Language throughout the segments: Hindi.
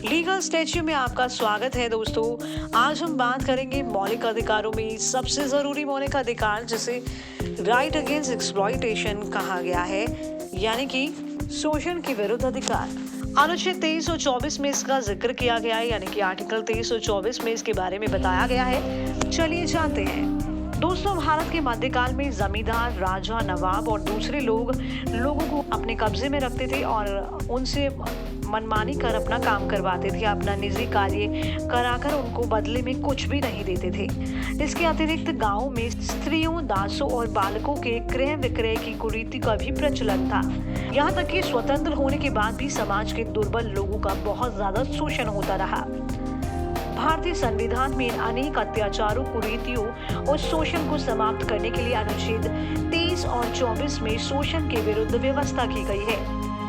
लीगल स्टैच्यू में आपका स्वागत है दोस्तों। आज हम बात करेंगे मौलिक अधिकारों में सबसे जरूरी मौलिक अधिकार जिसे राइट अगेंस्ट एक्सप्लॉइटेशन कहा गया है, यानी कि शोषण के विरुद्ध अधिकार। अनुच्छेद 23 और 24 में इसका जिक्र किया गया है, यानी कि आर्टिकल 23 और 24 में इसके बारे में बताया गया है। चलिए जानते हैं दोस्तों। भारत के मध्यकाल में जमींदार, राजा, नवाब और दूसरे लोगों को अपने कब्जे में रखते थे और उनसे मनमानी कर अपना काम करवाते थे, अपना निजी कार्य कराकर उनको बदले में कुछ भी नहीं देते थे। इसके अतिरिक्त गांव में स्त्रियों, दासों और बालकों के क्रय विक्रय की कुरीति का भी प्रचलन था। यहाँ तक कि स्वतंत्र होने के बाद भी समाज के दुर्बल लोगों का बहुत ज्यादा शोषण होता रहा। भारतीय संविधान में अनेक अत्याचारों, कुरीतियों और शोषण को समाप्त करने के लिए अनुच्छेद 23 और 24 में शोषण के विरुद्ध व्यवस्था की गई है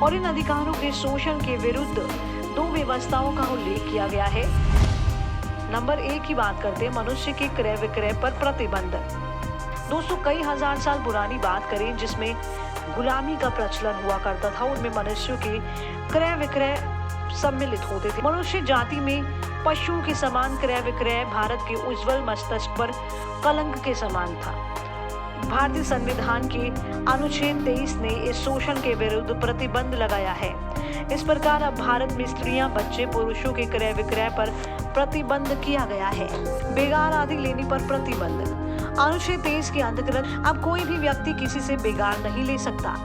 और इन अधिकारों के शोषण के विरुद्ध दो व्यवस्थाओं का उल्लेख किया गया है। नंबर 1 की बात करते हैं, मनुष्य के क्रय विक्रय पर प्रतिबंध। दोस्तों, कई हजार साल पुरानी बात करें जिसमें गुलामी का प्रचलन हुआ करता था, उनमें मनुष्यों के क्रय विक्रय सम्मिलित होते थे। मनुष्य जाति में पशुओं के समान क्रय विक्रय भारत के उज्जवल मस्तिष्क पर कलंक के समान था। भारतीय संविधान के अनुच्छेद 23 ने इस शोषण के विरुद्ध प्रतिबंध लगाया है। इस प्रकार अब भारत में स्त्रियां, बच्चे, पुरुषों के क्रय विक्रय पर प्रतिबंध किया गया है। बेगार आदि लेने पर प्रतिबंध। अनुच्छेद 23 के अंतर्गत अब कोई भी व्यक्ति किसी से बेगार नहीं ले सकता,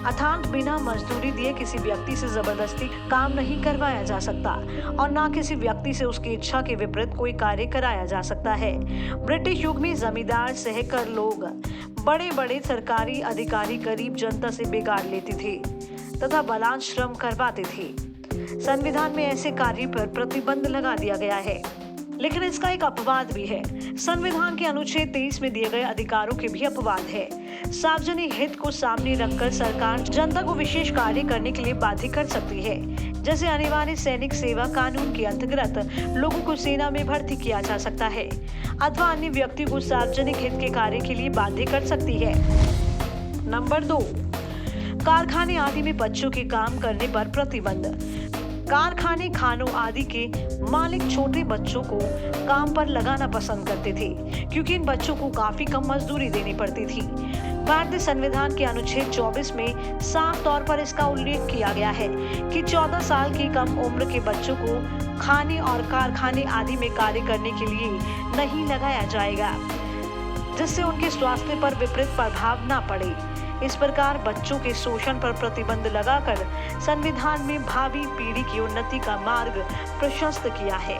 अर्थात बिना मजदूरी दिए किसी व्यक्ति से जबरदस्ती काम नहीं करवाया जा सकता और न किसी व्यक्ति से उसकी इच्छा के विपरीत कोई कार्य कराया जा सकता है। ब्रिटिश युग में जमींदार, सहकर लोग, बड़े बड़े सरकारी अधिकारी गरीब जनता से बेगार लेते थे तथा बलात् श्रम करवाते थे। संविधान में ऐसे कार्य पर प्रतिबंध लगा दिया गया है, लेकिन इसका एक अपवाद भी है। संविधान के अनुच्छेद 23 में दिए गए अधिकारों के भी अपवाद है। सार्वजनिक हित को सामने रखकर सरकार जनता को विशेष कार्य करने के लिए बाध्य कर सकती है। जैसे अनिवार्य सैनिक सेवा कानून के अंतर्गत लोगों को सेना में भर्ती किया जा सकता है अथवा अन्य व्यक्ति को सार्वजनिक हित के कार्य के लिए बाध्य कर सकती है। नंबर 2, कारखाने आदि में बच्चों के काम करने पर प्रतिबंध। कारखाने, खानों आदि के मालिक छोटे बच्चों को काम पर लगाना पसंद करते थे क्योंकि इन बच्चों को काफी कम मजदूरी देनी पड़ती थी। भारतीय संविधान के अनुच्छेद 24 में साफ तौर पर इसका उल्लेख किया गया है कि 14 साल की कम उम्र के बच्चों को खाने और कारखाने आदि में कार्य करने के लिए नहीं लगाया जाएगा, जिससे उनके स्वास्थ्य पर विपरीत प्रभाव न पड़े। इस प्रकार बच्चों के शोषण पर प्रतिबंध लगाकर संविधान में भावी पीढ़ी की उन्नति का मार्ग प्रशस्त किया है।